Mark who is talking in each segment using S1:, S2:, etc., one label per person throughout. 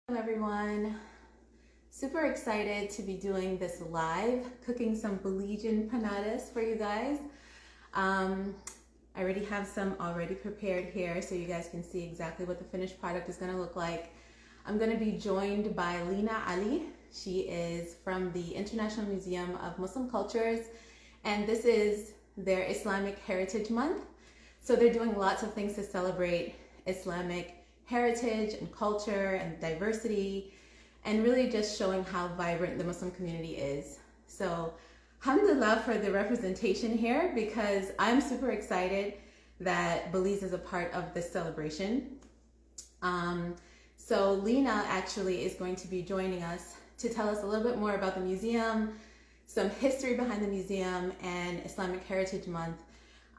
S1: Hello everyone. Super excited to be doing this live, cooking some Belizean panades for you guys. Um, I already have some already prepared here so you guys can see exactly what the finished product is going to look like. I'm going to be joined by Lina Ali. She is from the International Museum of Muslim Cultures, and this is their Islamic Heritage Month. So they're doing lots of things to celebrate Islamic heritage and culture and diversity, and really just showing how vibrant the Muslim community is. So alhamdulillah for the representation here, because I'm super excited that Belize is a part of this celebration. So Lina actually is going to be joining us to tell us a little bit more about the museum, some history behind the museum, and Islamic Heritage Month.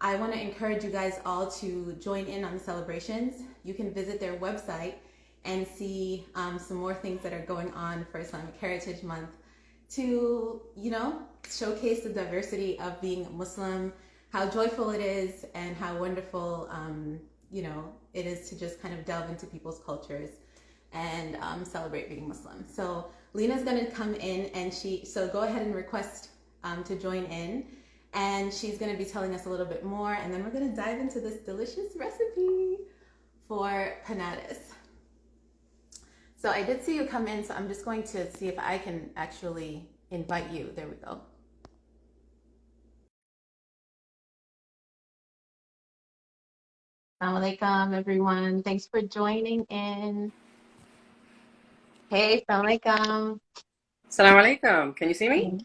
S1: I want to encourage you guys all to join in on the celebrations. You can visit their website and see some more things that are going on for Islamic Heritage Month to, showcase the diversity of being Muslim, how joyful it is, and how wonderful, it is to just kind of delve into people's cultures and celebrate being Muslim. So Lena's going to come in and so go ahead and request to join in. And she's going to be telling us a little bit more, and then we're going to dive into this delicious recipe for panades. So I did see you come in, so I'm just going to see if I can actually invite you. There we go. Assalamu alaikum, everyone. Thanks for joining in. Hey, assalamu alaikum.
S2: Assalamu alaikum. Can you see me?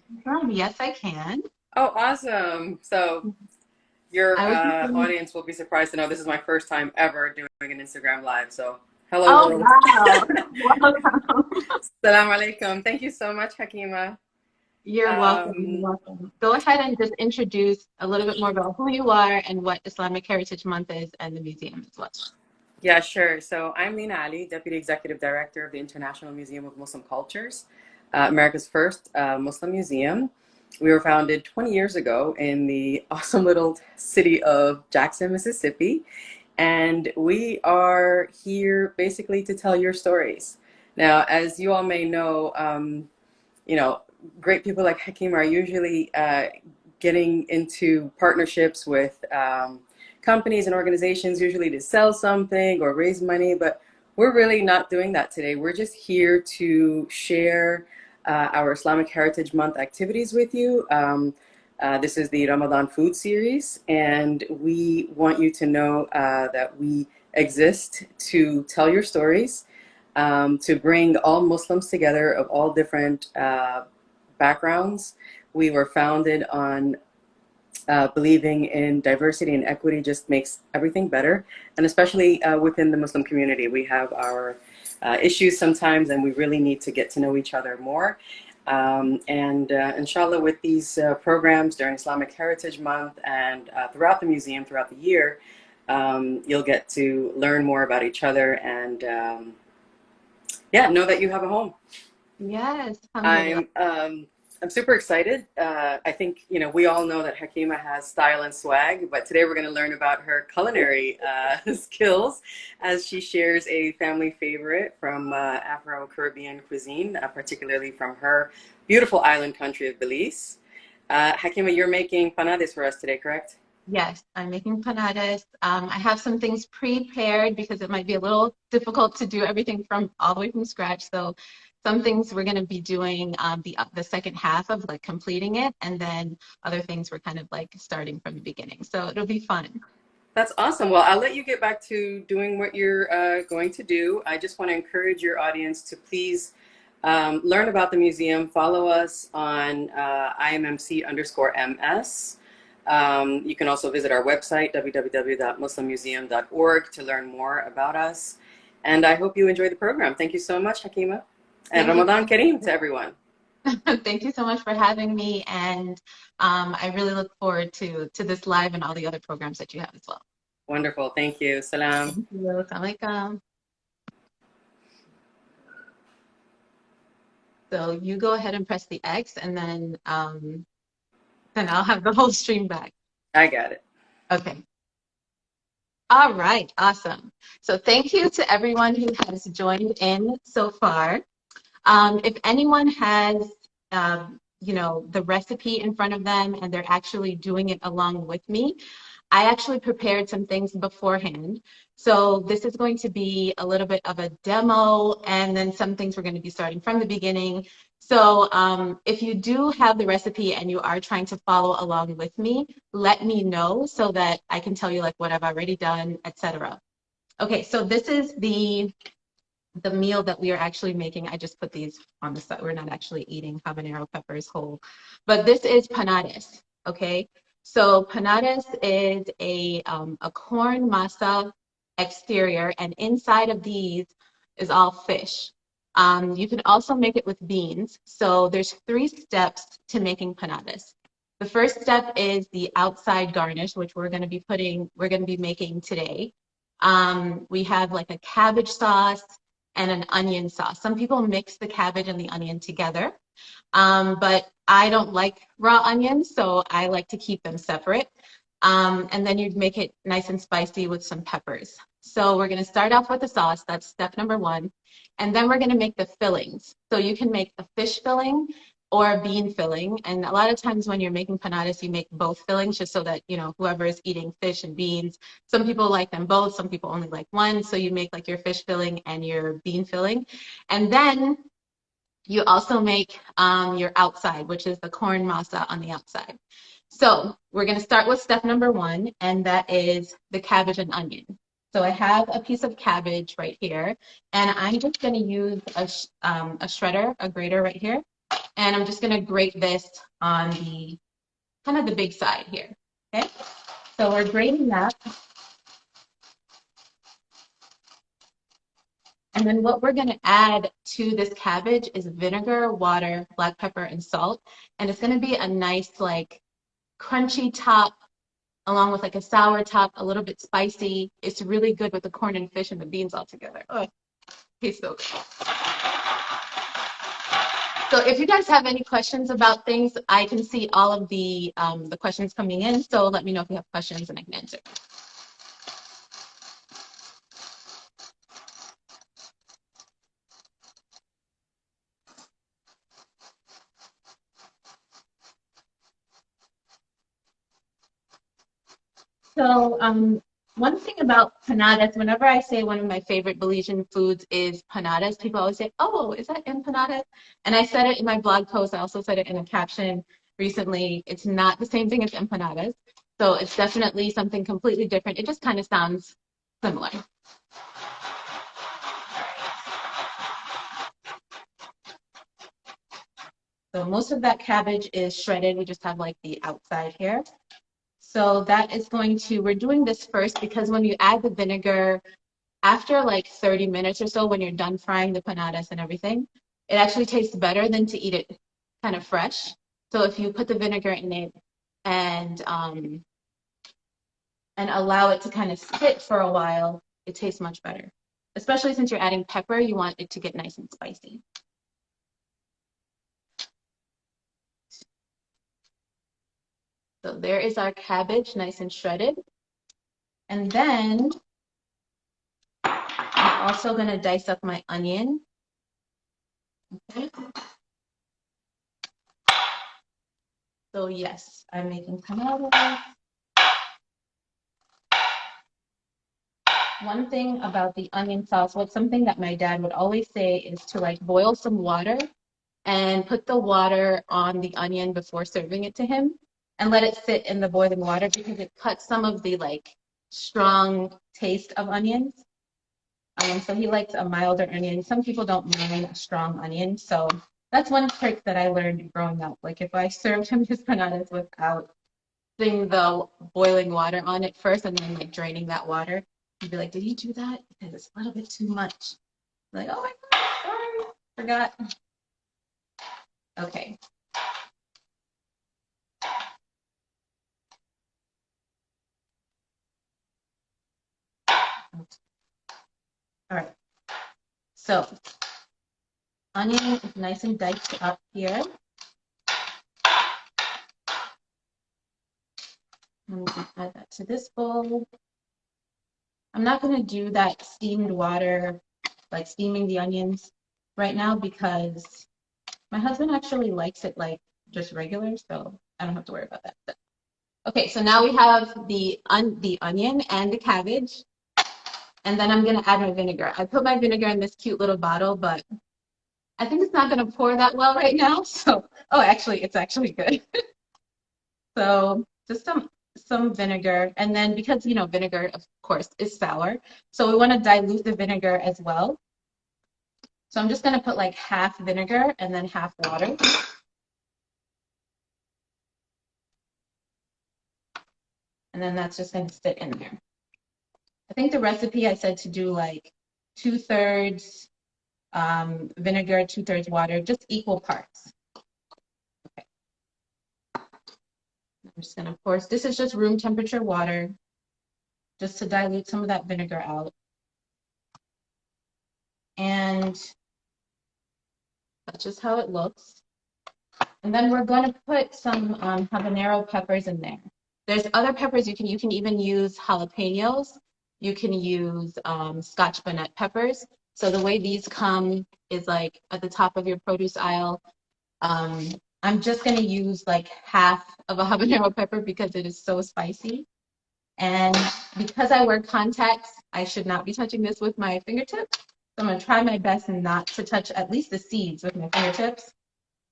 S1: Yes, I can.
S2: Oh, awesome. So your
S1: I was just
S2: audience will be surprised to know this is my first time ever doing an Instagram live. So hello,
S1: Oh,
S2: world.
S1: wow. Welcome.
S2: Assalamu alaikum. Thank you so much, Hakeemah.
S1: You're welcome. You're
S2: Um,
S1: welcome. Go ahead and just introduce a little bit more about who you are and what Islamic Heritage Month is and the museum as well.
S2: yeah, sure. So I'm Lina Ali, Deputy Executive Director of the International Museum of Muslim Cultures, America's first Muslim museum. We were founded 20 years ago in the awesome little city of Jackson, Mississippi. And we are here basically to tell your stories. Now, as you all may know, you know, great people like Hakeem are usually getting into partnerships with companies and organizations, usually to sell something or raise money, but we're really not doing that today. We're just here to share our Islamic Heritage Month activities with you. This is the Ramadan food series, and we want you to know that we exist to tell your stories, to bring all Muslims together of all different backgrounds. We were founded on believing in diversity and equity just makes everything better, and especially within the Muslim community. We have our issues sometimes, and we really need to get to know each other more. And inshallah, with these programs during Islamic Heritage Month and throughout the museum, throughout the year, you'll get to learn more about each other and yeah, know that you have a home.
S1: Yes, alhamdulillah.
S2: I'm super excited. I think, we all know that Hakeemah has style and swag, but today we're going to learn about her culinary skills as she shares a family favorite from Afro-Caribbean cuisine, particularly from her beautiful island country of Belize. Hakeemah, you're making panades for us today, correct?
S1: Yes, I'm making panades. I have some things prepared because it might be a little difficult to do everything from all the way from scratch. So some things we're going to be doing the second half of like completing it, and then other things we're kind of like starting from the beginning. So it'll be fun.
S2: That's awesome. Well, I'll let you get back to doing what you're going to do. I just want to encourage your audience to please learn about the museum. Follow us on IMMC_MS. You can also visit our website, www.muslimmuseum.org, to learn more about us. And I hope you enjoy the program. Thank you so much, Hakeemah. And
S1: Thank you.
S2: Ramadan Kareem to everyone.
S1: Thank you so much for having me, and I really look forward to this live and all the other programs that you have as well.
S2: Wonderful. Thank you. Salam.
S1: Thank you. Assalamu alaikum. So you go ahead and press the X, and then I'll have the whole stream back.
S2: I got it.
S1: Okay. All right, awesome. So thank you to everyone who has joined in so far. If anyone has, the recipe in front of them and they're actually doing it along with me, I actually prepared some things beforehand. So this is going to be a little bit of a demo, and then some things we're going to be starting from the beginning. So if you do have the recipe and you are trying to follow along with me, let me know so that I can tell you like what I've already done, etc. Okay, so this is the meal that we are actually making. I just put these on the side. We're not actually eating habanero peppers whole, but this is panades. Okay, so panades is a corn masa exterior, and inside of these is all fish. You can also make it with beans. So there's 3 steps to making panades. The first step is the outside garnish, which we're going to be making today. We have like a cabbage sauce and an onion sauce. Some people mix the cabbage and the onion together, but I don't like raw onions, so I like to keep them separate. And then you'd make it nice and spicy with some peppers. So we're going to start off with the sauce. That's step number 1. And then we're going to make the fillings. So you can make a fish filling or a bean filling. And a lot of times when you're making panades, you make both fillings just so that, whoever is eating fish and beans, some people like them both, some people only like one. So you make like your fish filling and your bean filling. And then you also make your outside, which is the corn masa on the outside. So we're going to start with step number 1, and that is the cabbage and onion. So I have a piece of cabbage right here, and I'm just going to use a shredder, a grater right here, and I'm just going to grate this on the kind of the big side here. Okay, so we're grating that. And then what we're going to add to this cabbage is vinegar, water, black pepper, and salt. And it's going to be a nice, like, crunchy top, along with like a sour top, a little bit spicy. It's really good with the corn and fish and the beans all together. Oh, tastes so good. So if you guys have any questions about things, I can see all of the questions coming in. So let me know if you have questions and I can answer. So one thing about panades, whenever I say one of my favorite Belizean foods is panades, people always say, oh, is that empanada? And I said it in my blog post. I also said it in a caption recently. It's not the same thing as empanadas. So it's definitely something completely different. It just kind of sounds similar. So most of that cabbage is shredded. We just have like the outside here. So that is we're doing this first because when you add the vinegar, after like 30 minutes or so, when you're done frying the panades and everything, it actually tastes better than to eat it kind of fresh. So if you put the vinegar in it and allow it to kind of sit for a while, it tastes much better. Especially since you're adding pepper, you want it to get nice and spicy. So there is our cabbage, nice and shredded. And then I'm also going to dice up my onion. Okay. So yes, I'm making panades. One thing about the onion sauce, something that my dad would always say is to like boil some water and put the water on the onion before serving it to him and let it sit in the boiling water because it cuts some of the like strong taste of onions. So he likes a milder onion. Some people don't mind a strong onion. So that's one trick that I learned growing up. Like if I served him his panades without putting the boiling water on it first and then like draining that water, he'd be like, did you do that? Because it's a little bit too much. I'm like, oh my God, sorry, forgot. Okay. All right. So onion is nice and diced up here. And we can add that to this bowl. I'm not going to do that steamed water, like steaming the onions right now, because my husband actually likes it like just regular, so I don't have to worry about that. Okay, so now we have the onion and the cabbage, and then I'm gonna add my vinegar. I put my vinegar in this cute little bottle, but I think it's not gonna pour that well right now. So, oh, actually, it's actually good. So just some vinegar, and then because vinegar, of course, is sour, so we want to dilute the vinegar as well. So I'm just gonna put like half vinegar and then half water. And then that's just going to sit in there. I think the recipe I said to do like 2/3 vinegar, 2/3 water, just equal parts. Okay. I'm just going to pour. This is just room temperature water, just to dilute some of that vinegar out. And that's just how it looks. And then we're going to put some habanero peppers in there. There's other peppers you can even use jalapenos. You can use Scotch bonnet peppers. So the way these come is like at the top of your produce aisle. I'm just going to use like half of a habanero pepper because it is so spicy. And because I wear contacts, I should not be touching this with my fingertips. So I'm going to try my best not to touch at least the seeds with my fingertips,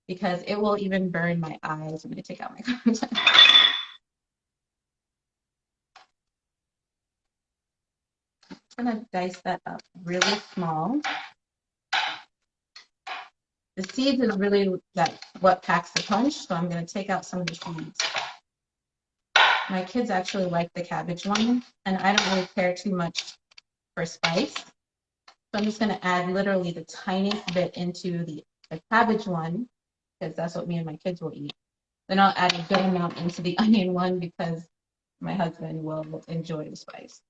S1: because it will even burn my eyes. I'm going to take out my contacts. I'm going to dice that up really small. The seeds is really what packs the punch, so I'm going to take out some of the seeds. My kids actually like the cabbage one, and I don't really care too much for spice. So I'm just going to add literally the tiniest bit into the cabbage one, because that's what me and my kids will eat. Then I'll add a good amount into the onion one because my husband will enjoy the spice.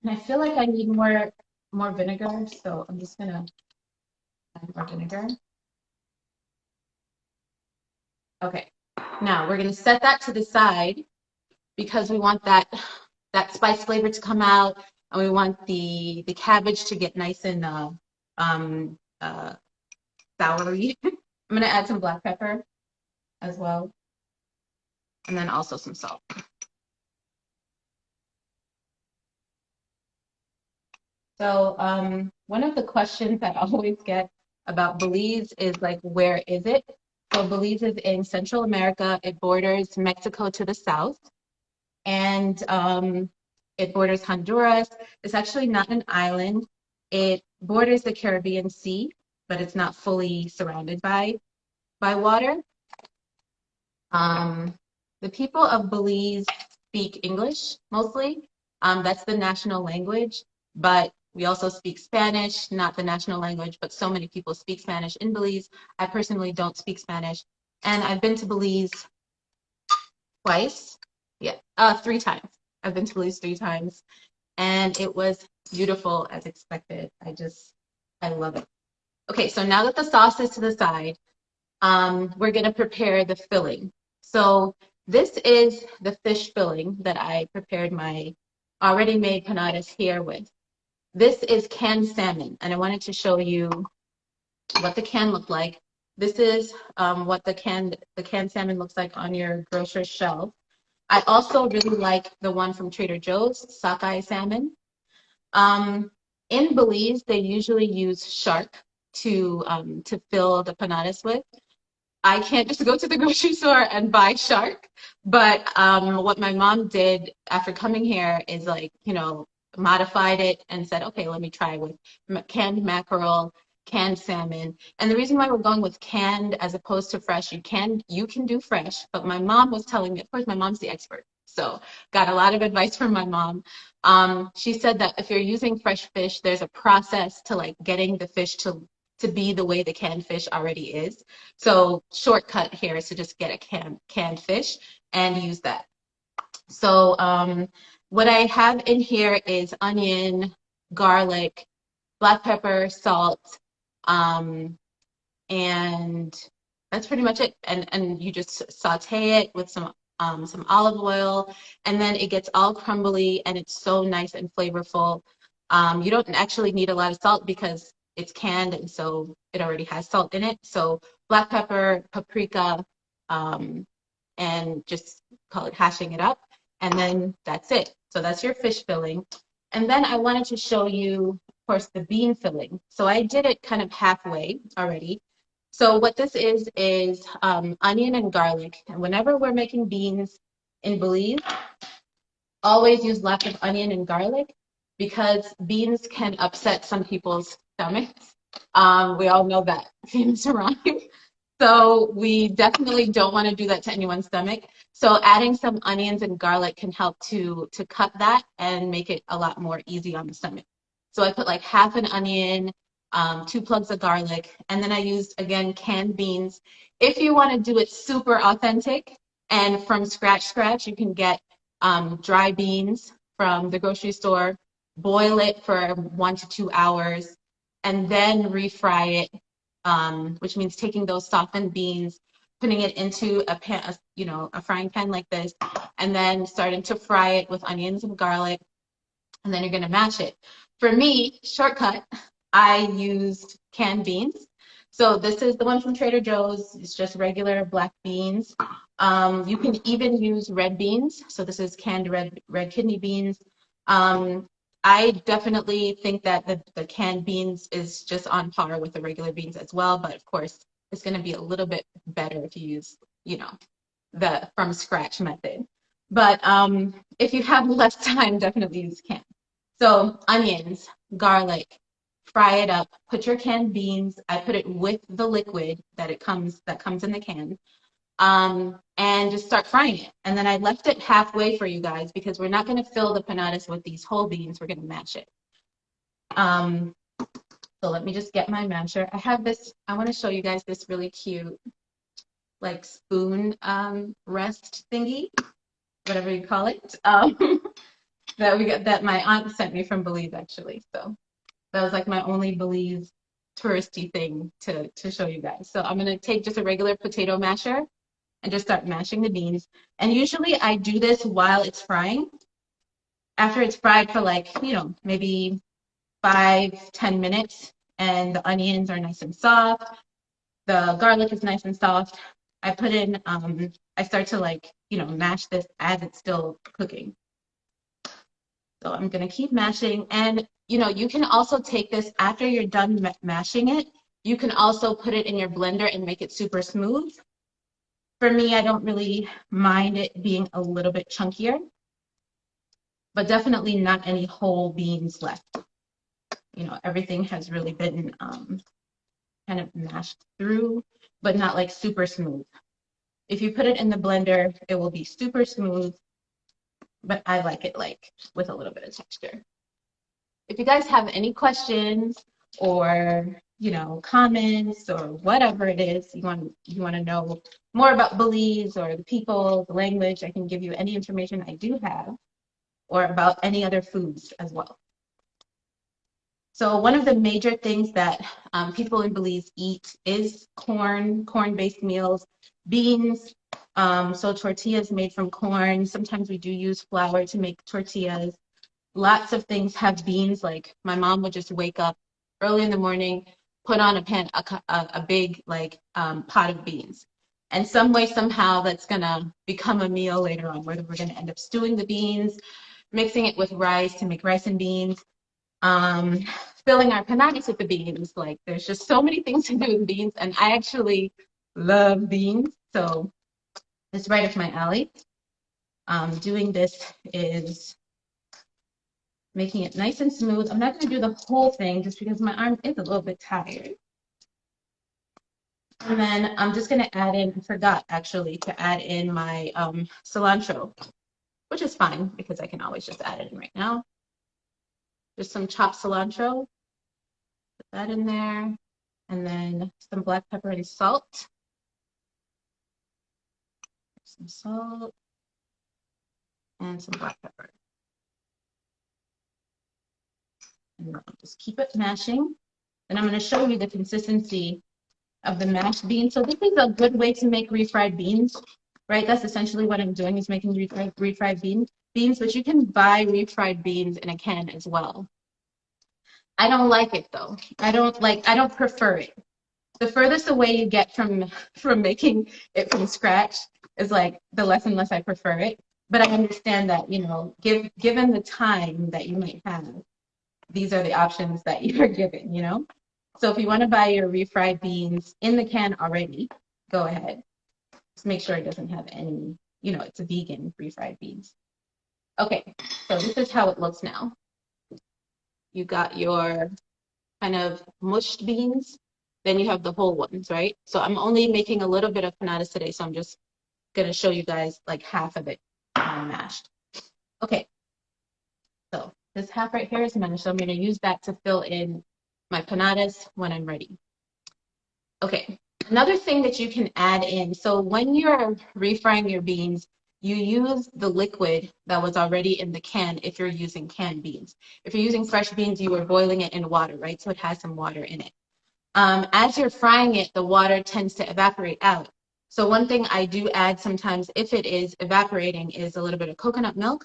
S1: And I feel like I need more vinegar, so I'm just gonna add more vinegar. Okay, now we're gonna set that to the side because we want that spice flavor to come out, and we want the cabbage to get nice and soury. I'm gonna add some black pepper as well, and then also some salt. So one of the questions that I always get about Belize is like, where is it? So Belize is in Central America. It borders Mexico to the south, and it borders Honduras. It's actually not an island. It borders the Caribbean Sea, but it's not fully surrounded by water. The people of Belize speak English mostly. That's the national language, but we also speak Spanish, not the national language, but so many people speak Spanish in Belize. I personally don't speak Spanish, and I've been to Belize twice. Yeah, 3 times. I've been to Belize 3 times, and it was beautiful as expected. I love it. Okay, so now that the sauce is to the side, we're gonna prepare the filling. So this is the fish filling that I prepared my already made panades here with. This is canned salmon, and I wanted to show you what the can looked like. This is what the canned salmon looks like on your grocer's shelf. I also really like the one from Trader Joe's, sockeye salmon. In Belize, they usually use shark to fill the panades with. I can't just go to the grocery store and buy shark, but what my mom did after coming here is modified it and said, okay, let me try with canned mackerel, canned salmon. And the reason why we're going with canned as opposed to fresh, you can do fresh, but my mom was telling me, of course, my mom's the expert, so got a lot of advice from my mom. She said that if you're using fresh fish, there's a process to like getting the fish to be the way the canned fish already is. So shortcut here is to just get a canned fish and use that. So what I have in here is onion, garlic, black pepper, salt, and that's pretty much it. And you just saute it with some some olive oil, and then it gets all crumbly and it's so nice and flavorful. You don't actually need a lot of salt because it's canned and so it already has salt in it. So black pepper, paprika, and just call it hashing it up. And then that's it. So that's your fish filling. And then I wanted to show you, of course, the bean filling. So I did it kind of halfway already. So what this is onion and garlic. And whenever we're making beans in Belize, always use lots of onion and garlic because beans can upset some people's stomachs. We all know that famous rhyme. So we definitely don't want to do that to anyone's stomach. So adding some onions and garlic can help to cut that and make it a lot more easy on the stomach. So I put like half an onion, 2 plugs of garlic, and then I used, again, canned beans. If you want to do it super authentic and from scratch, you can get dry beans from the grocery store, boil it for 1 to 2 hours, and then refry it, which means taking those softened beans, putting it into a pan, a frying pan like this, and then starting to fry it with onions and garlic, and then you're gonna mash it. For me, shortcut, I used canned beans. So this is the one from Trader Joe's. It's just regular black beans. You can even use red beans. So this is canned red kidney beans. I definitely think that the canned beans is just on par with the regular beans as well, but of course it's going to be a little bit better if you use, the from scratch method. But if you have less time, definitely use canned. So onions, garlic, fry it up, put your canned beans. I put it with the liquid that comes in the can. And just start frying it. And then I left it halfway for you guys because we're not going to fill the panades with these whole beans. We're going to mash it. So let me just get my masher. I have this, I want to show you guys this really cute, like spoon rest thingy, whatever you call it, that my aunt sent me from Belize, actually. So that was like my only Belize touristy thing to show you guys. So I'm going to take just a regular potato masher and just start mashing the beans. And usually I do this while it's frying. After it's fried for like, maybe 5-10 minutes and the onions are nice and soft, the garlic is nice and soft, I put in, I start to mash this as it's still cooking. So I'm gonna keep mashing. And you can also take this after you're done mashing it, you can also put it in your blender and make it super smooth. For me, I don't really mind it being a little bit chunkier, but definitely not any whole beans left. Everything has really been kind of mashed through, but not like super smooth. If you put it in the blender, it will be super smooth, but I like it with a little bit of texture. If you guys have any questions or comments or whatever it is you want to know more about Belize or the people, the language, I can give you any information I do have, or about any other foods as well. So one of the major things that people in Belize eat is corn-based meals, beans, so tortillas made from corn. Sometimes we do use flour to make tortillas. Lots of things have beans. Like my mom would just wake up early in the morning, put on a big pot of beans. And some way, somehow, that's gonna become a meal later on, whether we're gonna end up stewing the beans, mixing it with rice to make rice and beans, filling our panades with the beans. Like there's just so many things to do with beans, and I actually love beans, so it's right up my alley. Doing this is making it nice and smooth. I'm not going to do the whole thing just because my arm is a little bit tired. And then I'm just going to add in, I forgot actually to add in my cilantro, which is fine because I can always just add it in right now. Just some chopped cilantro, put that in there, and then some black pepper and salt. Some salt and some black pepper. And I'll just keep it mashing. And I'm going to show you the consistency of the mashed beans. So this is a good way to make refried beans, right? That's essentially what I'm doing, is making refried beans, but you can buy refried beans in a can as well. I don't like it though. I don't prefer it. The furthest away you get from making it from scratch is like the less and less I prefer it. But I understand that, you know, given the time that you might have, these are the options that you're given, you know? So if you want to buy your refried beans in the can already, go ahead. Just make sure it doesn't have any, you know, it's a vegan refried beans. Okay, so this is how it looks now. You got your kind of mushed beans, then you have the whole ones, right? So I'm only making a little bit of panades today, so I'm just gonna show you guys like half of it mashed. Okay, so this half right here is mashed, so I'm gonna use that to fill in my panades when I'm ready. Okay, another thing that you can add in, so when you're refrying your beans, you use the liquid that was already in the can if you're using canned beans. If you're using fresh beans, you are boiling it in water, right? So it has some water in it. As you're frying it, the water tends to evaporate out. So one thing I do add sometimes, if it is evaporating, is a little bit of coconut milk.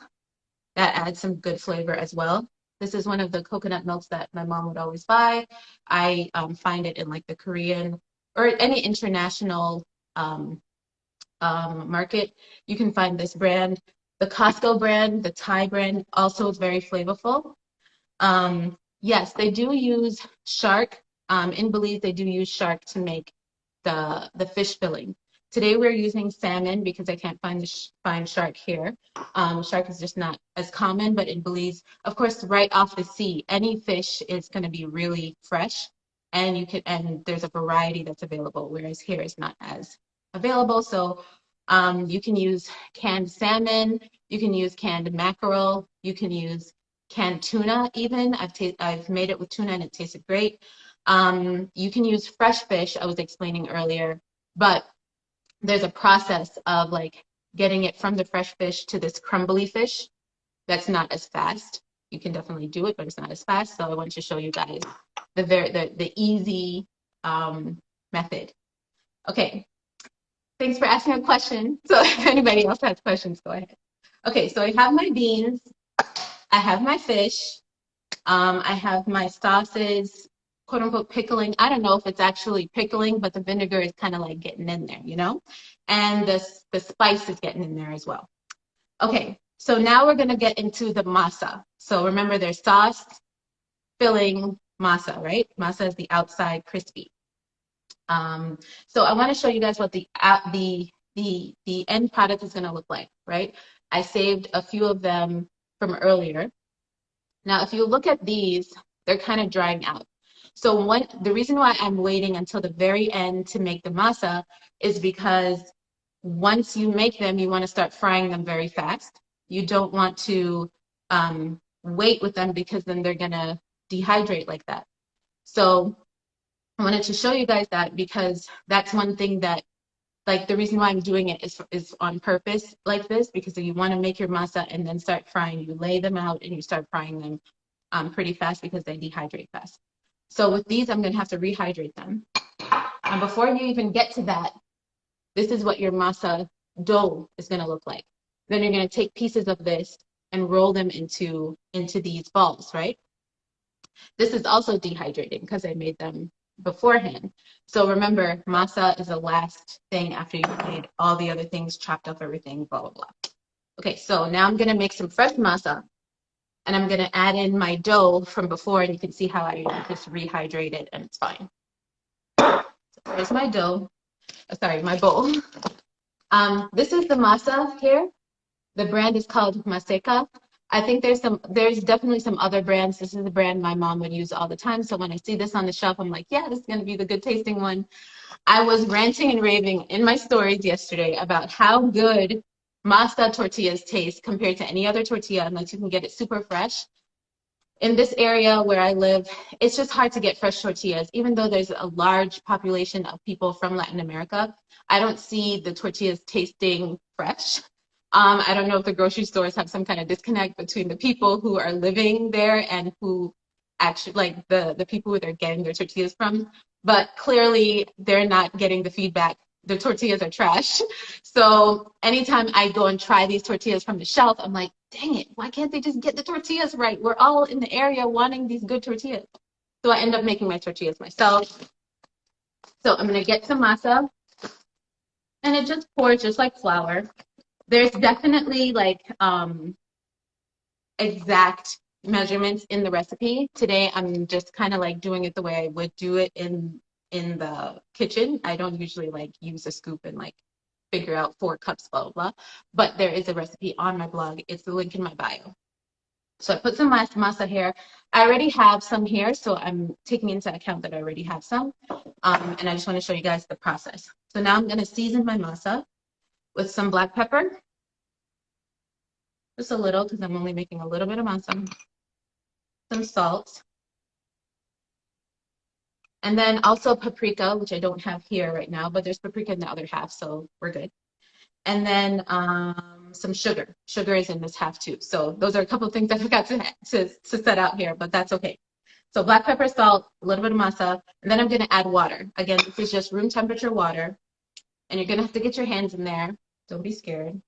S1: That adds some good flavor as well. This is one of the coconut milks that my mom would always buy. I find it in like the Korean or any international market. You can find this brand. The Costco brand, the Thai brand, also is very flavorful. Yes, they do use shark. In Belize, they do use shark to make the fish filling. Today we're using salmon because I can't find shark here. Shark is just not as common, but in Belize, of course, right off the sea, any fish is going to be really fresh, and there's a variety that's available, whereas here it's not as available. So you can use canned salmon, you can use canned mackerel, you can use canned tuna even. I've made it with tuna and it tasted great. You can use fresh fish, I was explaining earlier, but there's a process of like getting it from the fresh fish to this crumbly fish that's not as fast. You can definitely do it, but it's not as fast. So I want to show you guys the easy method. Okay, thanks for asking a question. So if anybody else has questions, go ahead. Okay, so I have my beans, I have my fish, I have my sauces, quote unquote pickling. I don't know if it's actually pickling, but the vinegar is kind of like getting in there, you know? And the spice is getting in there as well. Okay, so now we're gonna get into the masa. So remember there's sauce, filling, masa, right? Masa is the outside crispy. So I wanna show you guys what the end product is gonna look like, right? I saved a few of them from earlier. Now, if you look at these, they're kind of drying out. So the reason why I'm waiting until the very end to make the masa is because once you make them, you want to start frying them very fast. You don't want to wait with them because then they're going to dehydrate like that. So I wanted to show you guys that because that's one thing that, like, the reason why I'm doing it is on purpose like this, because if you want to make your masa and then start frying, you lay them out and you start frying them pretty fast because they dehydrate fast. So with these, I'm going to have to rehydrate them. And before you even get to that, this is what your masa dough is going to look like. Then you're going to take pieces of this and roll them into these balls, right? This is also dehydrating because I made them beforehand. So remember, masa is the last thing after you've made all the other things, chopped up everything, blah, blah, blah. Okay, so now I'm gonna make some fresh masa and I'm gonna add in my dough from before, and you can see how I just rehydrate it and it's fine. So there's my dough, sorry, my bowl. This is the masa here. The brand is called Maseka. I think there's definitely some other brands. This is the brand my mom would use all the time. So when I see this on the shelf, I'm like, yeah, this is going to be the good tasting one. I was ranting and raving in my stories yesterday about how good Masa tortillas taste compared to any other tortilla, unless you can get it super fresh. In this area where I live, it's just hard to get fresh tortillas. Even though there's a large population of people from Latin America, I don't see the tortillas tasting fresh. I don't know if the grocery stores have some kind of disconnect between the people who are living there and who actually, like the people who they're getting their tortillas from. But clearly, they're not getting the feedback the tortillas are trash. So anytime I go and try these tortillas from the shelf, I'm like, dang it, why can't they just get the tortillas right? We're all in the area wanting these good tortillas. So I end up making my tortillas myself. So I'm gonna get some masa, and it just pours just like flour. There's definitely like exact measurements in the recipe. Today I'm just kind of like doing it the way I would do it in the kitchen. I don't usually like use a scoop and like figure out 4 cups, blah, blah, blah. But there is a recipe on my blog. It's the link in my bio. So I put some masa here. I already have some here, so I'm taking into account that I already have some. And I just want to show you guys the process. So now I'm going to season my masa with some black pepper. Just a little, because I'm only making a little bit of masa. Some salt. And then also paprika, which I don't have here right now, but there's paprika in the other half, so we're good. And then some sugar. Sugar is in this half too. So those are a couple of things I forgot to set out here, but that's okay. So black pepper, salt, a little bit of masa, and then I'm going to add water. Again, this is just room temperature water, and you're going to have to get your hands in there. Don't be scared,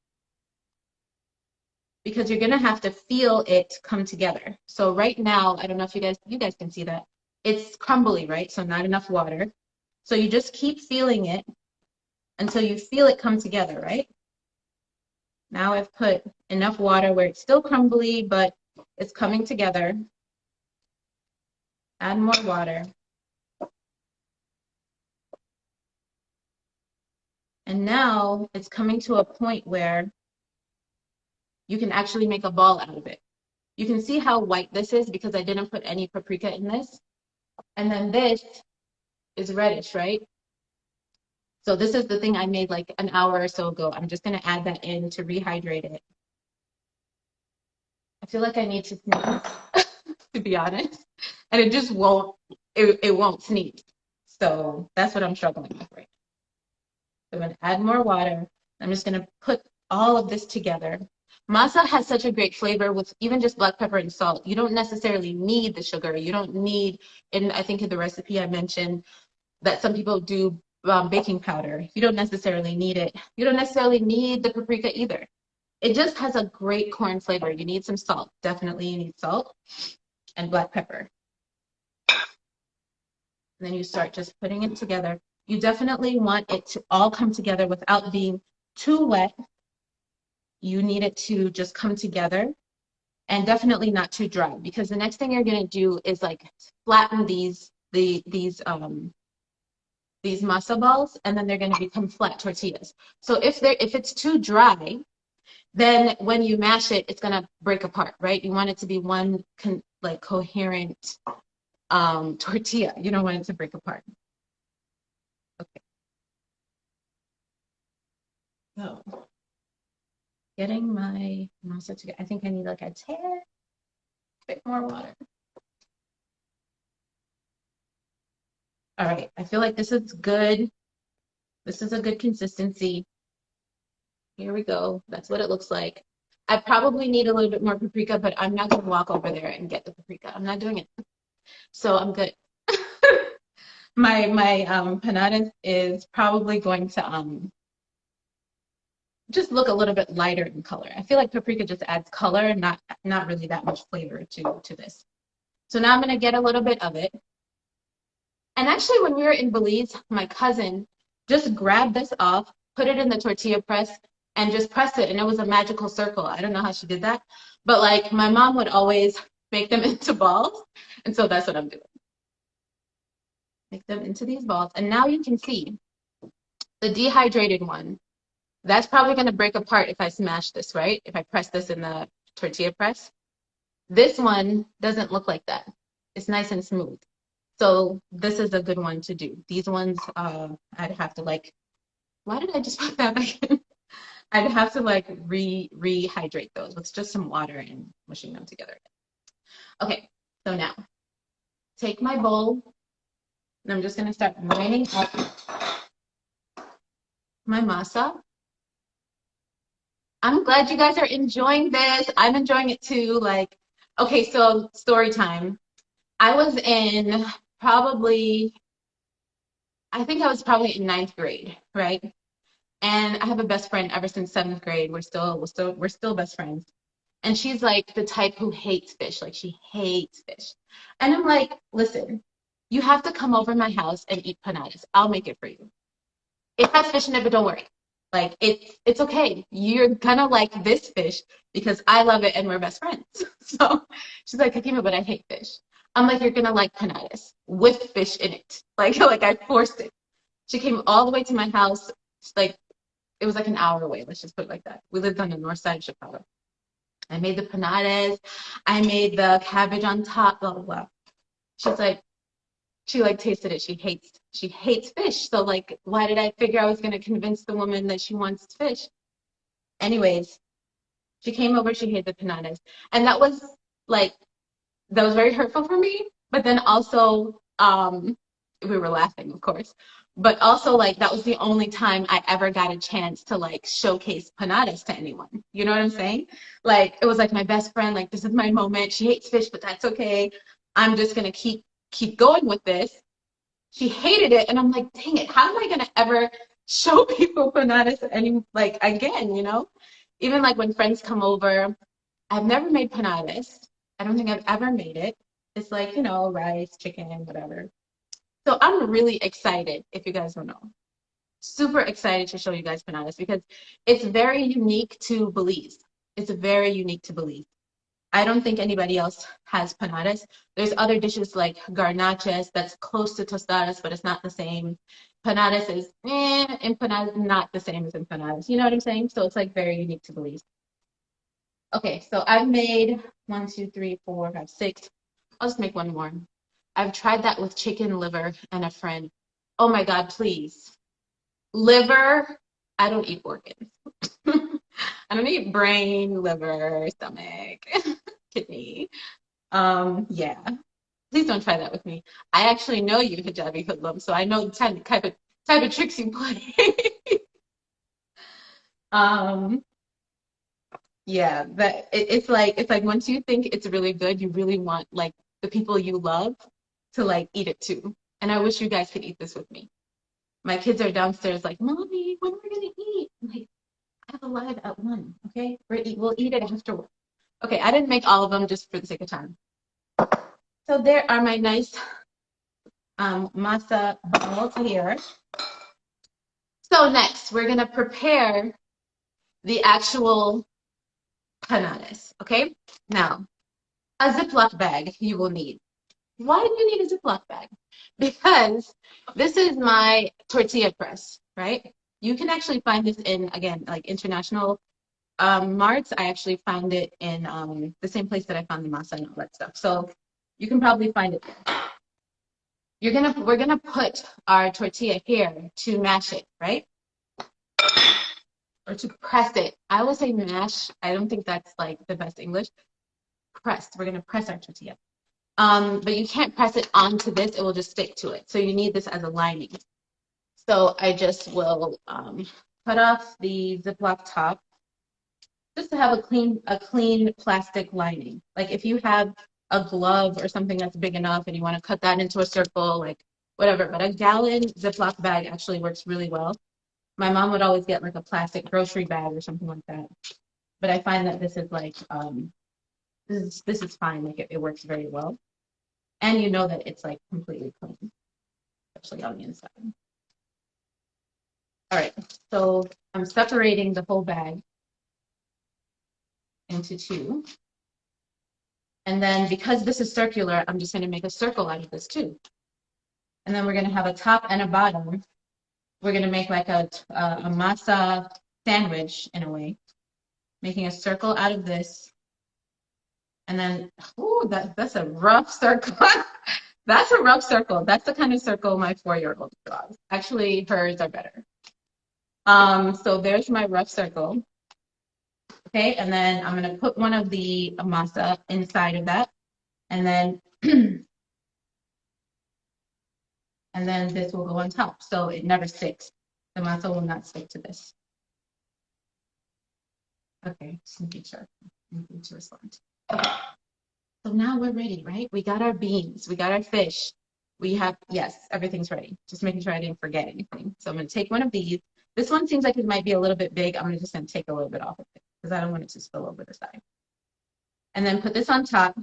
S1: because you're going to have to feel it come together. So right now, I don't know if you guys can see that. It's crumbly, right? So not enough water. So you just keep feeling it until you feel it come together, right? Now I've put enough water where it's still crumbly, but it's coming together. Add more water. And now it's coming to a point where you can actually make a ball out of it. You can see how white this is because I didn't put any paprika in this. And then this is reddish, right? So this is the thing I made like an hour or so ago. I'm just going to add that in to rehydrate it. I feel like I need to sneeze, to be honest. And it just won't, it won't sneeze. So that's what I'm struggling with right now. So I'm going to add more water. I'm just going to put all of this together. Masa has such a great flavor with even just black pepper and salt. You don't necessarily need the sugar. You don't need, and I think in the recipe I mentioned that some people do baking powder. You don't necessarily need it. You don't necessarily need the paprika either. It just has a great corn flavor. You need some salt. Definitely you need salt and black pepper. And then you start just putting it together. You definitely want it to all come together without being too wet. You need it to just come together, and definitely not too dry, because the next thing you're going to do is like flatten these masa balls, and then they're going to become flat tortillas. So if it's too dry, then when you mash it, it's going to break apart, right? You want it to be one coherent tortilla. You don't want it to break apart. Okay. So getting my masa together. I think I need like a tad bit more water. All right, I feel like this is good. This is a good consistency. Here we go. That's what it looks like. I probably need a little bit more paprika, but I'm not going to walk over there and get the paprika. I'm not doing it. So I'm good. my panades is probably going to just look a little bit lighter in color. I feel like paprika just adds color, not really that much flavor to this. So now I'm going to get a little bit of it. And actually, when we were in Belize, my cousin just grabbed this off, put it in the tortilla press, and just pressed it, and it was a magical circle. I don't know how she did that, but like my mom would always make them into balls, and so that's what I'm doing. Make them into these balls, and now you can see the dehydrated one. That's probably going to break apart if I smash this, right? If I press this in the tortilla press. This one doesn't look like that. It's nice and smooth. So this is a good one to do. These ones, I'd have to like, why did I just put that back in? I'd have to like rehydrate those with just some water and mushing them together. Okay, so now take my bowl, and I'm just gonna start lining up my masa. I'm glad you guys are enjoying this. I'm enjoying it too. Like, okay, so story time. I was in probably I think I was probably in ninth grade, right? And I have a best friend ever since seventh grade. We're still best friends. And she's like the type who hates fish. Like she hates fish. And I'm like, listen, you have to come over my house and eat panades. I'll make it for you. It has fish in it, but don't worry. Like it's okay. You're gonna like this fish because I love it and we're best friends. So she's like, Hakeemah, but I hate fish. I'm like, you're gonna like panades with fish in it. Like I forced it. She came all the way to my house. Like it was like an hour away. Let's just put it like that. We lived on the north side of Chicago. I made the panades. I made the cabbage on top. Blah blah blah. She's like, she like tasted it. She hates fish. So like, why did I figure I was gonna convince the woman that she wants fish? Anyways, she came over. She hated the panades, and like that was very hurtful for me. But then also, we were laughing, of course. But also, like that was the only time I ever got a chance to like showcase Panades to anyone. You know what I'm saying? Like it was like my best friend. Like this is my moment. She hates fish, but that's okay. I'm just gonna keep going with this. She hated it, and I'm like, dang it, how am I gonna ever show people Panades any like again? Even like when friends come over, I've never made Panades. I don't think I've ever made it. It's like, rice, chicken, whatever. So I'm really excited, if you guys don't know. Super excited to show you guys Panades because it's very unique to Belize. It's very unique to Belize. I don't think anybody else has panades. There's other dishes like garnaches that's close to tostadas, but it's not the same. Panades is empanada not the same as empanadas. You know what I'm saying? So it's like very unique to Belize. Okay, so I've made 1, 2, 3, 4, 5, 6. I'll just make one more. I've tried that with chicken liver and a friend. Oh my God, please. Liver, I don't eat organs. I don't eat brain, liver, stomach, kidney. Yeah. Please don't try that with me. I actually know you, hijabi hoodlum, so I know the type of tricks you play. um, yeah, but it's like once you think it's really good, you really want like the people you love to like eat it too. And I wish you guys could eat this with me. My kids are downstairs like, Mommy, when are we gonna eat? I'm like, I have a live at 1, okay? We'll eat it afterward. Okay, I didn't make all of them just for the sake of time. So there are my nice masa balls here. So next, we're gonna prepare the actual panades, okay? Now, a Ziploc bag you will need. Why do you need a Ziploc bag? Because this is my tortilla press, right? You can actually find this in, again, like international marts. I actually found it in the same place that I found the masa and all that stuff. So you can probably find it there. We're gonna put our tortilla here to mash it, right? Or to press it. I will say mash. I don't think that's like the best English. Pressed. We're gonna press our tortilla. But you can't press it onto this, it will just stick to it. So you need this as a lining. So I just will cut off the Ziploc top just to have a clean plastic lining. Like if you have a glove or something that's big enough and you want to cut that into a circle, like whatever. But a gallon Ziploc bag actually works really well. My mom would always get like a plastic grocery bag or something like that. But I find that this is like this is fine. Like it works very well. And you know that it's like completely clean, especially on the inside. All right, so I'm separating the whole bag into two. And then because this is circular, I'm just gonna make a circle out of this too. And then we're gonna have a top and a bottom. We're gonna make like a masa sandwich in a way, making a circle out of this. And then, oh, that's a rough circle. That's a rough circle. That's the kind of circle my 4-year-old draws. Actually, hers are better. So there's my rough circle. Okay, and then I'm gonna put one of the masa inside of that, and then and then this will go on top, so it never sticks. The masa will not stick to this. Okay, just making sure. Making to respond. Okay. So now we're ready, right? We got our beans, we got our fish, We have, yes, everything's ready. Just making sure I didn't forget anything. So I'm gonna take one of these. This one seems like it might be a little bit big. I'm just gonna take a little bit off of it because I don't want it to spill over the side. And then put this on top.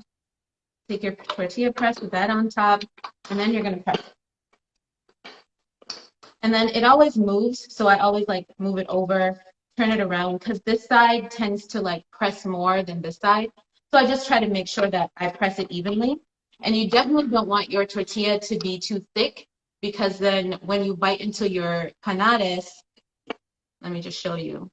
S1: Take your tortilla press, put that on top, and then you're gonna press it. And then it always moves, so I always like move it over, turn it around, because this side tends to like press more than this side. So I just try to make sure that I press it evenly. And you definitely don't want your tortilla to be too thick, because then when you bite into your panades, let me just show you.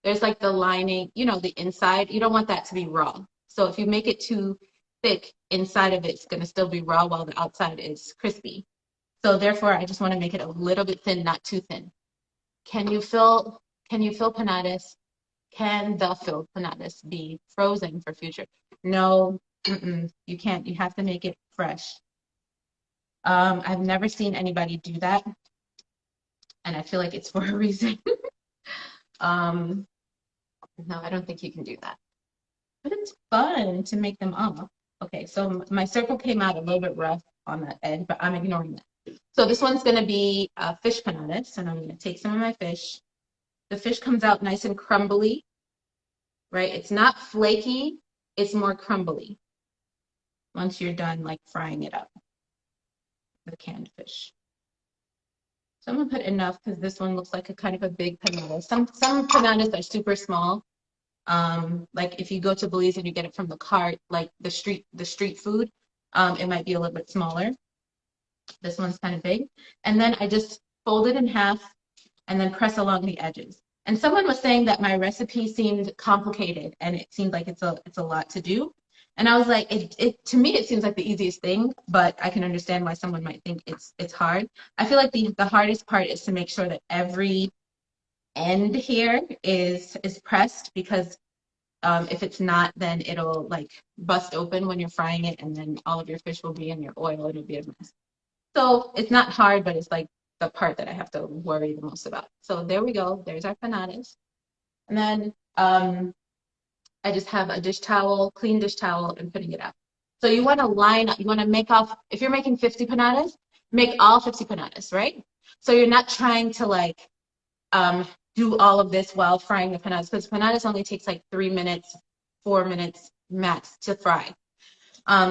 S1: There's like the lining, you know, the inside. You don't want that to be raw. So if you make it too thick, inside of it's going to still be raw while the outside is crispy. So therefore, I just want to make it a little bit thin, not too thin. Can you fill panades? Can the filled panades be frozen for future? No, you can't. You have to make it fresh. I've never seen anybody do that, and I feel like it's for a reason. No, I don't think you can do that. But it's fun to make them all. Okay, so my circle came out a little bit rough on that edge, but I'm ignoring that. So this one's gonna be fish panades, and I'm gonna take some of my fish. The fish comes out nice and crumbly, right? It's not flaky, it's more crumbly once you're done like frying it up, the canned fish. So I'm gonna put enough because this one looks like a kind of a big panada. Some panades are super small. Like if you go to Belize and you get it from the cart, like the street food, it might be a little bit smaller. This one's kind of big. And then I just fold it in half and then press along the edges. And someone was saying that my recipe seemed complicated and it seemed like it's a lot to do. And I was like, to me, it seems like the easiest thing, but I can understand why someone might think it's hard. I feel like the hardest part is to make sure that every end here is pressed, because if it's not, then it'll like bust open when you're frying it, and then all of your fish will be in your oil. It'll be a mess. So it's not hard, but it's like the part that I have to worry the most about. So there we go. There's our panades. And then I just have a dish towel, clean dish towel, and putting it out. So you want to line up, you want to make off, if you're making 50 panades, make all 50 panades, right? So you're not trying to like do all of this while frying the panades, because panades only takes like 3 minutes, 4 minutes max to fry.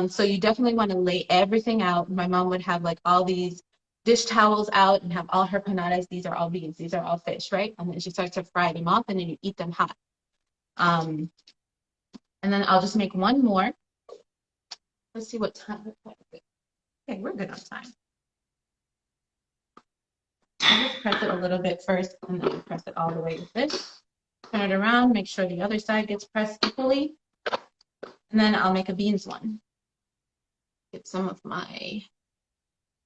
S1: So you definitely want to lay everything out. My mom would have like all these dish towels out and have all her panades. These are all beans, these are all fish, right? And then she starts to fry them off, and then you eat them hot. And then I'll just make one more. Let's see what time. Okay, we're good on time. I'll just press it a little bit first, and then press it all the way with this. Turn it around, make sure the other side gets pressed equally. And then I'll make a beans one. Get some of my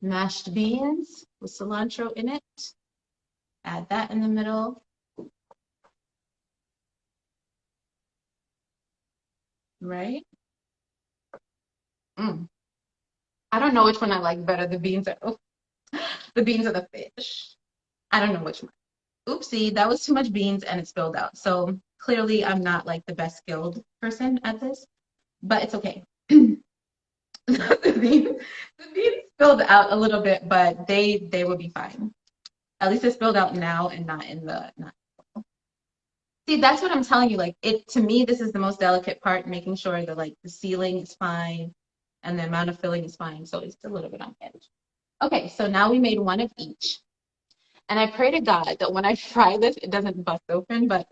S1: mashed beans with cilantro in it. Add that in the middle. Right? I don't know which one I like better, the beans or the fish. I don't know which one. Oopsie, that was too much beans and it spilled out. So clearly I'm not like the best skilled person at this, but it's okay. the beans spilled out a little bit, but they will be fine. At least it spilled out now and not in the See, that's what I'm telling you. Like to me, this is the most delicate part, making sure that like the sealing is fine and the amount of filling is fine. So it's a little bit on edge. Okay, so now we made one of each. And I pray to God that when I fry this, it doesn't bust open, but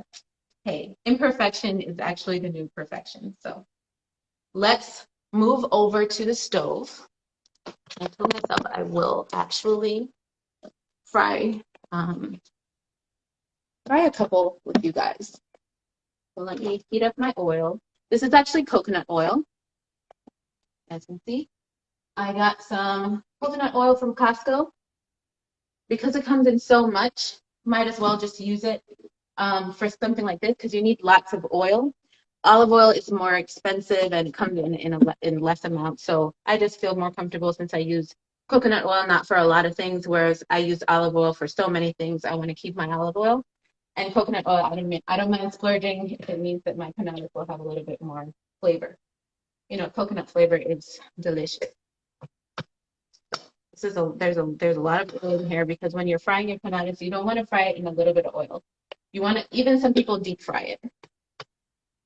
S1: hey, imperfection is actually the new perfection. So let's move over to the stove. I told myself I will actually fry a couple with you guys. So let me heat up my oil. This is actually coconut oil. As you can see, I got some coconut oil from Costco. Because it comes in so much, might as well just use it for something like this, because you need lots of oil. Olive oil is more expensive and comes in less amounts. So I just feel more comfortable since I use coconut oil, not for a lot of things, whereas I use olive oil for so many things. I want to keep my olive oil. And coconut oil, I don't mind splurging if it means that my panades will have a little bit more flavor. You know, coconut flavor is delicious. there's a lot of oil in here because when you're frying your panades, you don't want to fry it in a little bit of oil. You want to, even some people deep fry it,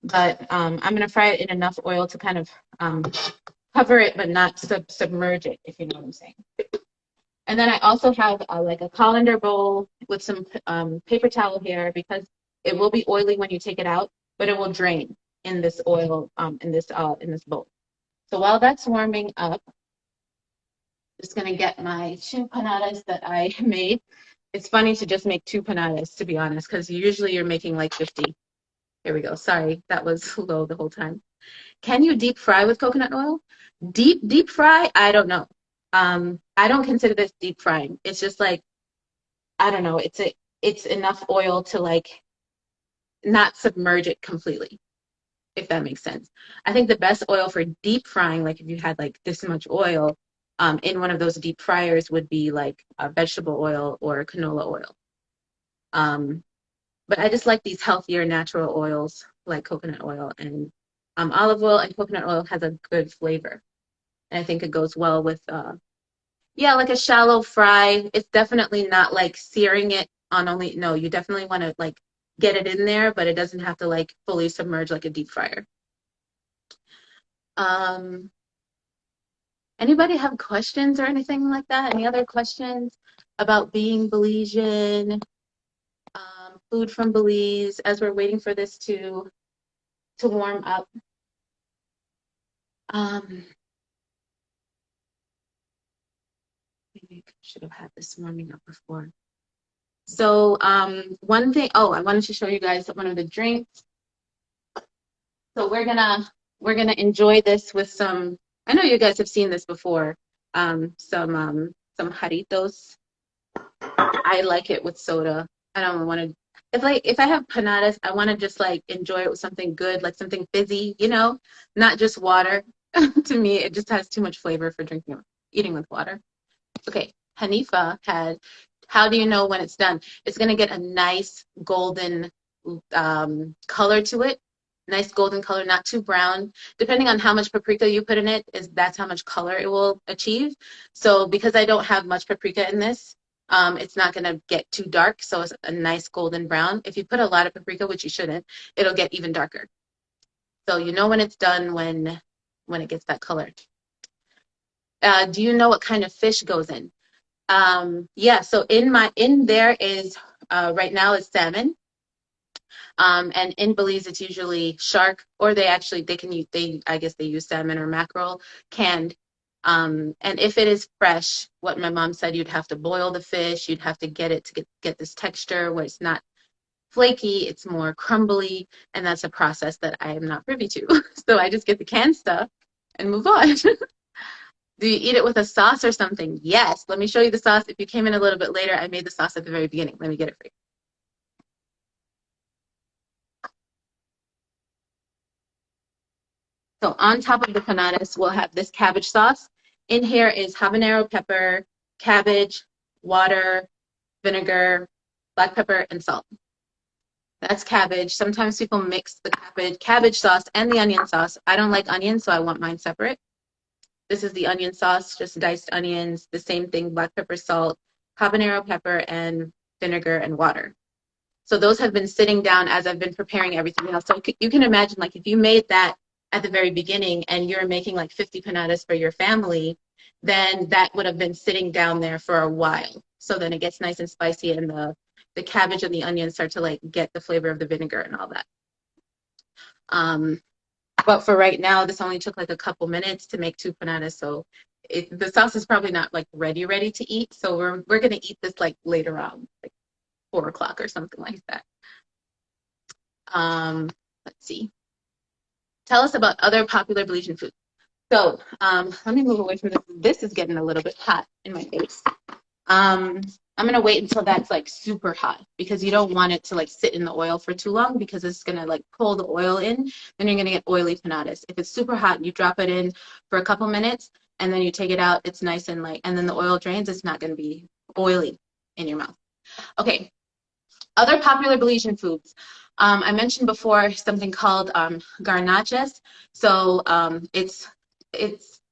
S1: but I'm gonna fry it in enough oil to kind of cover it, but not submerge it, if you know what I'm saying. And then I also have like a colander bowl with some paper towel here because it will be oily when you take it out, but it will drain in this oil in this bowl. So while that's warming up, just gonna get my 2 panades that I made. It's funny to just make 2 panades, to be honest, because usually you're making like 50. Here we go. Sorry, that was low the whole time. Can you deep fry with coconut oil? Deep fry? I don't know. I don't consider this deep frying. It's just like, I don't know. It's enough oil to like not submerge it completely, if that makes sense. I think the best oil for deep frying, like if you had like this much oil in one of those deep fryers, would be like vegetable oil or canola oil. But I just like these healthier natural oils like coconut oil, and olive oil and coconut oil has a good flavor. And I think it goes well with, yeah, like a shallow fry. It's definitely not like searing it on only, no, you definitely want to like get it in there, but it doesn't have to like fully submerge like a deep fryer. Anybody have questions or anything like that? Any other questions about being Belizean, food from Belize, as we're waiting for this to warm up? Maybe I should have had this warming up before. So one thing, oh, I wanted to show you guys one of the drinks. So we're gonna enjoy this with some, I know you guys have seen this before, some jarritos. I like it with soda. I don't want to, if I have panades, I want to just like enjoy it with something good, like something fizzy, you know, not just water. To me, it just has too much flavor for eating with water. Okay, Hanifa had, how do you know when it's done? It's gonna get a nice golden color to it. Nice golden color, not too brown. Depending on how much paprika you put in it, that's how much color it will achieve. So because I don't have much paprika in this, it's not gonna get too dark. So it's a nice golden brown. If you put a lot of paprika, which you shouldn't, it'll get even darker. So you know when it's done when it gets that color. Do you know what kind of fish goes in? Yeah, so in there is right now is salmon. And in Belize, it's usually shark, or I guess they use salmon or mackerel canned. And if it is fresh, what my mom said, you'd have to boil the fish. You'd have to get it to get this texture where it's not flaky, it's more crumbly, and that's a process that I am not privy to. So I just get the canned stuff and move on. Do you eat it with a sauce or something? Yes. Let me show you the sauce. If you came in a little bit later, I made the sauce at the very beginning. Let me get it for you. So on top of the panades, we'll have this cabbage sauce. In here is habanero pepper, cabbage, water, vinegar, black pepper, and salt. That's cabbage. Sometimes people mix the cabbage sauce and the onion sauce. I don't like onions, so I want mine separate. This is the onion sauce, just diced onions, the same thing, black pepper, salt, habanero pepper, and vinegar and water. So those have been sitting down as I've been preparing everything else. So you can imagine, like, if you made that at the very beginning and you're making like 50 panades for your family, then that would have been sitting down there for a while. So then it gets nice and spicy, and the cabbage and the onions start to like get the flavor of the vinegar and all that. But for right now, this only took like a couple minutes to make 2 panades. So the sauce is probably not like ready to eat. So we're gonna eat this like later on, like 4 o'clock or something like that. Let's see. Tell us about other popular Belizean foods. So let me move away from this. This is getting a little bit hot in my face. I'm gonna wait until that's like super hot, because you don't want it to like sit in the oil for too long, because it's gonna like pull the oil in. Then you're gonna get oily panades. If it's super hot, you drop it in for a couple minutes and then you take it out. It's nice and light, and then the oil drains. It's not gonna be oily in your mouth. Okay, other popular Belizean foods. I mentioned before something called garnaches. So it's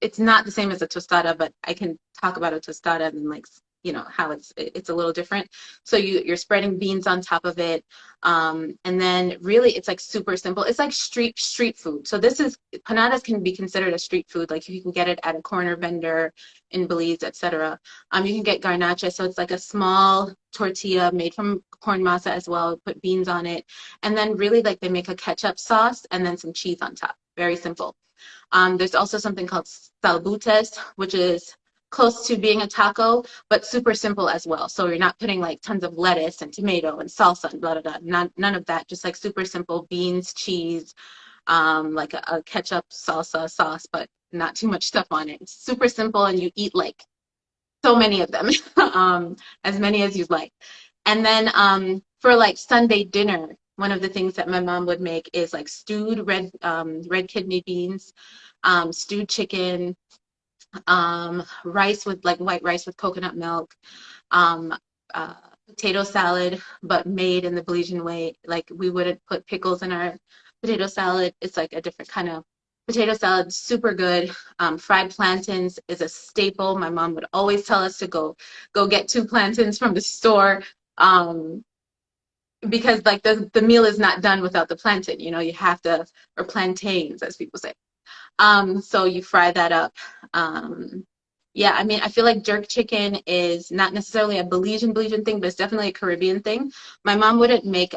S1: it's not the same as a tostada, but I can talk about a tostada and like, you know, how it's a little different. So you're spreading beans on top of it. And then really it's like super simple. It's like street food. So this is, Panades can be considered a street food. Like you can get it at a corner vendor in Belize, etc. You can get garnacha. So it's like a small tortilla made from corn masa as well, put beans on it. And then really like they make a ketchup sauce and then some cheese on top. Very simple. There's also something called salbutes, which is close to being a taco, but super simple as well. So you're not putting like tons of lettuce and tomato and salsa and blah, blah, blah. None of that. Just like super simple beans, cheese, like a ketchup salsa sauce, but not too much stuff on it. It's super simple, and you eat like so many of them, as many as you'd like. And then for like Sunday dinner, one of the things that my mom would make is like stewed red kidney beans, stewed chicken, rice with like white rice with coconut milk, um, potato salad, but made in the Belizean way. Like we wouldn't put pickles in our potato salad. It's like a different kind of potato salad, super good. Fried plantains is a staple. My mom would always tell us to go get 2 plantains from the store. Because like the meal is not done without the plantain, you know, you have to, or plantains as people say. So you fry that up. Yeah, I mean, I feel like jerk chicken is not necessarily a Belizean thing, but it's definitely a Caribbean thing. My mom wouldn't make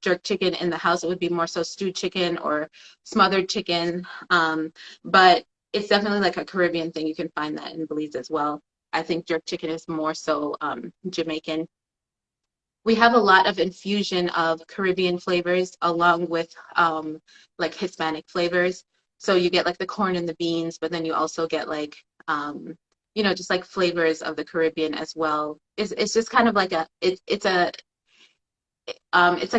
S1: jerk chicken in the house. It would be more so stewed chicken or smothered chicken. But it's definitely like a Caribbean thing. You can find that in Belize as well. I think jerk chicken is more so Jamaican. We have a lot of infusion of Caribbean flavors along with like Hispanic flavors. So you get like the corn and the beans, but then you also get like you know, just like flavors of the Caribbean as well. It's just kind of like it's like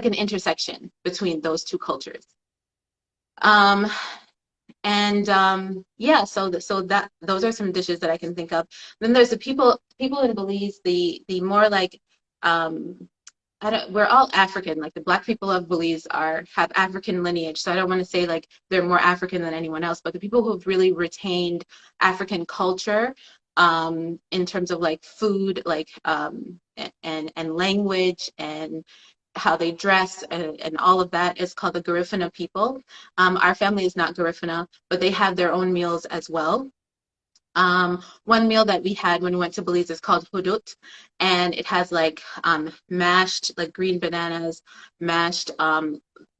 S1: an intersection between those two cultures. Um, yeah, so that those are some dishes that I can think of. Then there's the people in Belize, the more like we're all African. Like the Black people of Belize have African lineage. So I don't want to say like they're more African than anyone else, but the people who have really retained African culture in terms of like food, like and language and how they dress and all of that is called the Garifuna people. Our family is not Garifuna, but they have their own meals as well. One meal that we had when we went to Belize is called hudut, and it has like mashed like green bananas, mashed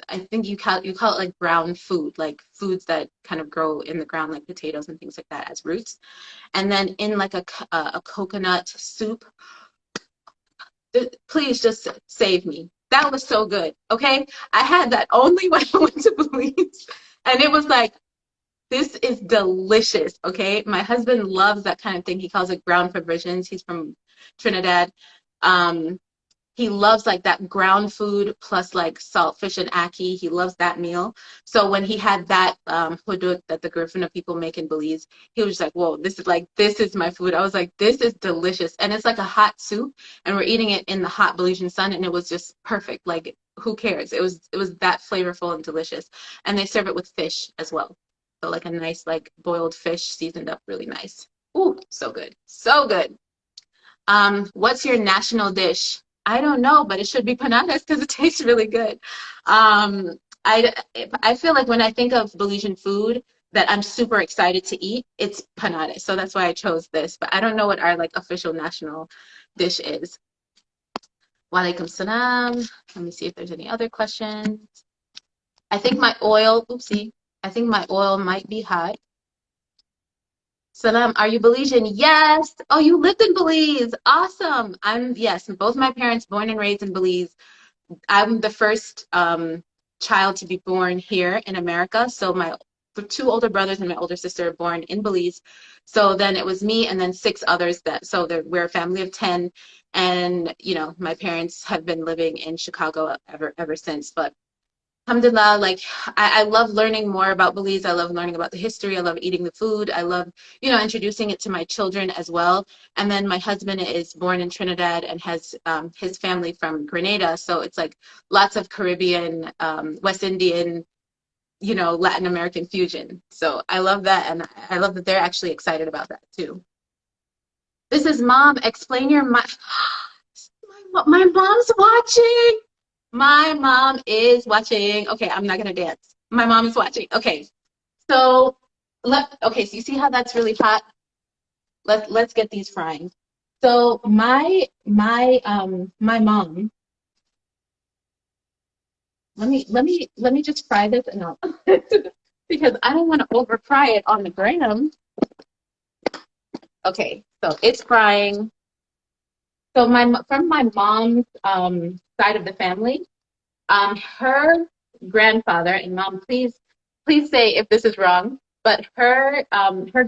S1: I think you call it like brown food, like foods that kind of grow in the ground like potatoes and things like that as roots. And then in like a coconut soup. Please just save me. That was so good. Okay, I had that only when I went to Belize, and it was like, this is delicious, okay? My husband loves that kind of thing. He calls it ground provisions. He's from Trinidad. He loves like that ground food plus like salt fish and ackee. He loves that meal. So when he had that hudut that the Garifuna people make in Belize, he was just like, whoa, this is my food. I was like, this is delicious. And it's like a hot soup, and we're eating it in the hot Belizean sun, and it was just perfect. Like, who cares? It was that flavorful and delicious. And they serve it with fish as well. So like a nice like boiled fish seasoned up really nice. Ooh, so good. So good. What's your national dish? I don't know, but it should be Panades because it tastes really good. I feel like when I think of Belizean food that I'm super excited to eat, it's Panades. So that's why I chose this. But I don't know what our like official national dish is. Walaikum salam. Let me see if there's any other questions. I think my oil, oopsie, I think my oil might be hot. Salam, are you Belizean? Yes. Oh, you lived in Belize. Awesome. Yes, both my parents born and raised in Belize. I'm the first child to be born here in America. So my 2 older brothers and my older sister are born in Belize. So then it was me and then 6 others we're a family of 10. And, you know, my parents have been living in Chicago ever since. But alhamdulillah, like I love learning more about Belize. I love learning about the history. I love eating the food. I love, you know, introducing it to my children as well. And then my husband is born in Trinidad and has his family from Grenada. So it's like lots of Caribbean, West Indian Latin American fusion. So I love that, and I love that they're actually excited about that too. This is Mom. Explain your mind. My mom's watching. My mom is watching. Okay, I'm not gonna dance. My mom is watching. Okay, so so you see how that's really hot? Let's get these frying. So my mom. Let me just fry this and I'll because I don't want to over fry it on the gram. Okay, so it's frying. So from my mom's side of the family, her grandfather, and Mom, please say if this is wrong, but her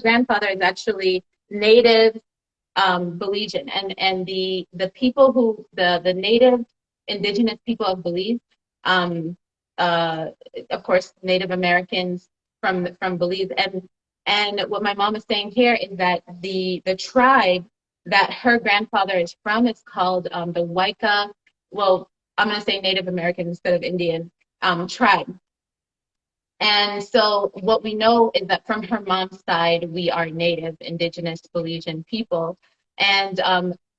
S1: grandfather is actually native Belizean, and the people the native indigenous people of Belize, um, uh, of course, Native Americans from Belize, and what my mom is saying here is that the tribe that her grandfather is from is called the Waika. Well, I'm going to say Native American instead of Indian tribe. And so what we know is that from her mom's side, we are native indigenous Belizean people. And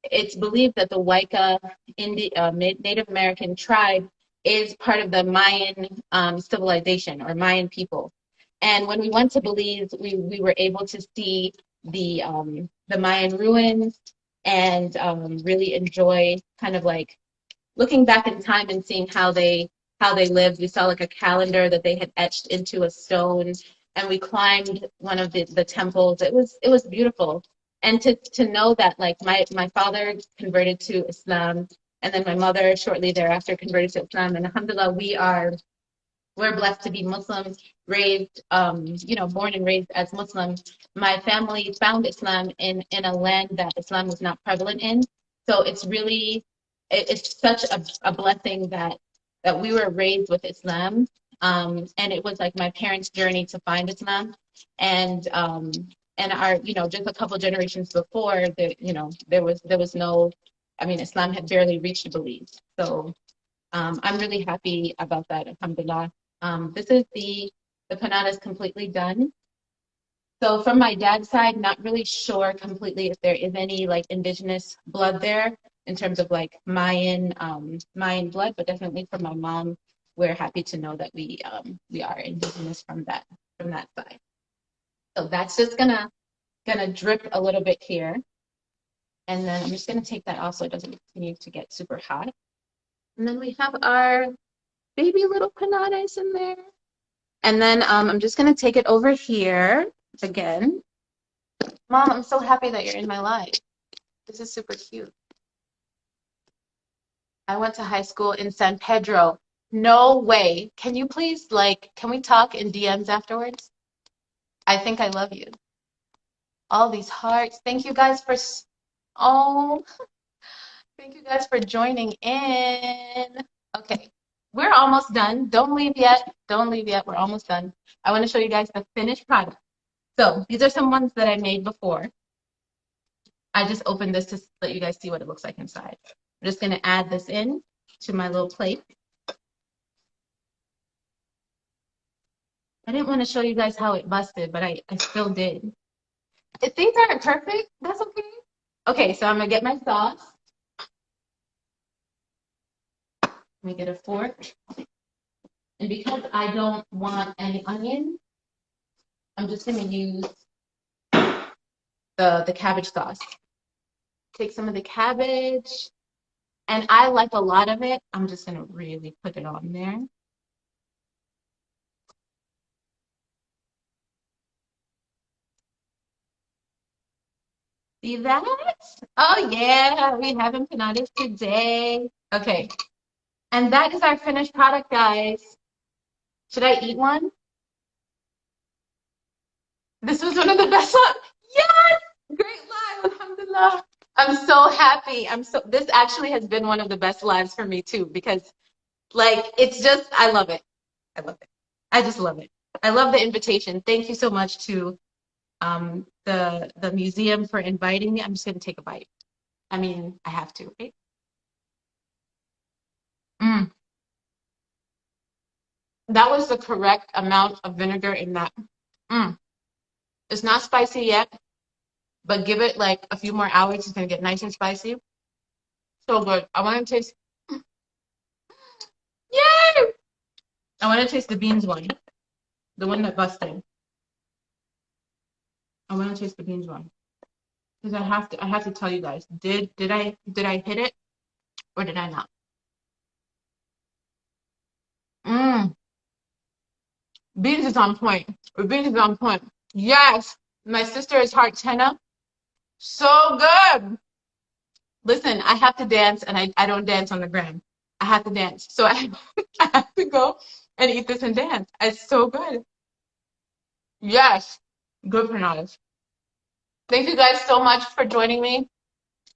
S1: it's believed that the Waika Native American tribe is part of the Mayan civilization or Mayan people. And when we went to Belize, we were able to see the Mayan ruins and really enjoy kind of like looking back in time and seeing how they lived. We saw like a calendar that they had etched into a stone, and we climbed one of the temples. It was beautiful, and to know that like my father converted to Islam, and then my mother shortly thereafter converted to Islam, and alhamdulillah we're blessed to be Muslims, raised, born and raised as Muslims. My family found Islam in a land that Islam was not prevalent in. So it's such a blessing that we were raised with Islam. And it was like my parents' journey to find Islam. And our, just a couple generations before, there was no, I mean, Islam had barely reached Belize. So I'm really happy about that, alhamdulillah. This is the panada completely done. So from my dad's side, not really sure completely if there is any like indigenous blood there in terms of like Mayan blood, but definitely from my mom, we're happy to know that we are indigenous from that side. So that's just gonna drip a little bit here, and then I'm just gonna take that off so it doesn't continue to get super hot. And then we have our baby little panades in there. And then I'm just going to take it over here again. Mom, I'm so happy that you're in my life. This is super cute. I went to high school in San Pedro. No way. Can you please, can we talk in DMs afterwards? I think I love you. All these hearts. Thank you guys oh, thank you guys for joining in. Okay, we're almost done. Don't leave yet. Don't leave yet. We're almost done. I want to show you guys the finished product. So these are some ones that I made before. I just opened this to let you guys see what it looks like inside. I'm just going to add this in to my little plate. I didn't want to show you guys how it busted, but I still did. If things aren't perfect, that's okay. Okay, so I'm going to get my sauce. Let me get a fork. And because I don't want any onion, I'm just going to use the cabbage sauce. Take some of the cabbage, and I like a lot of it. I'm just going to really put it on there. See that? Oh yeah, we have empanadas today. Okay, and that is our finished product, guys. Should I eat one? This was one of the best ones. Yes! Great live, alhamdulillah. I'm so happy. This actually has been one of the best lives for me too, because it's just, I love it. I love it. I just love it. I love the invitation. Thank you so much to the museum for inviting me. I'm just gonna take a bite. I mean, I have to, right? Mm. That was the correct amount of vinegar in that. Mm. It's not spicy yet, but give it like a few more hours. It's gonna get nice and spicy. So good. I want to taste. Yay! I want to taste the beans one, the one that busted. I want to taste the beans one because I have to tell you guys. Did I hit it or did I not? Mmm. Beans is on point. Beans is on point. Yes. My sister is heart tenna. So good. Listen, I have to dance and I don't dance on the gram. I have to dance. So I have to go and eat this and dance. It's so good. Yes. Good Panades. Thank you guys so much for joining me.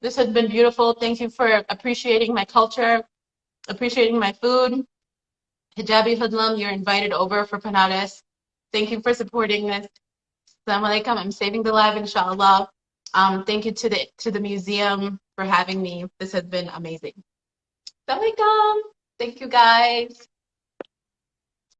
S1: This has been beautiful. Thank you for appreciating my culture, appreciating my food. Hijabi Hoodlum, you're invited over for Panades. Thank you for supporting this. Assalamu alaikum. I'm saving the live, inshallah. Thank you to the museum for having me. This has been amazing. Assalamu alaikum. Thank you guys.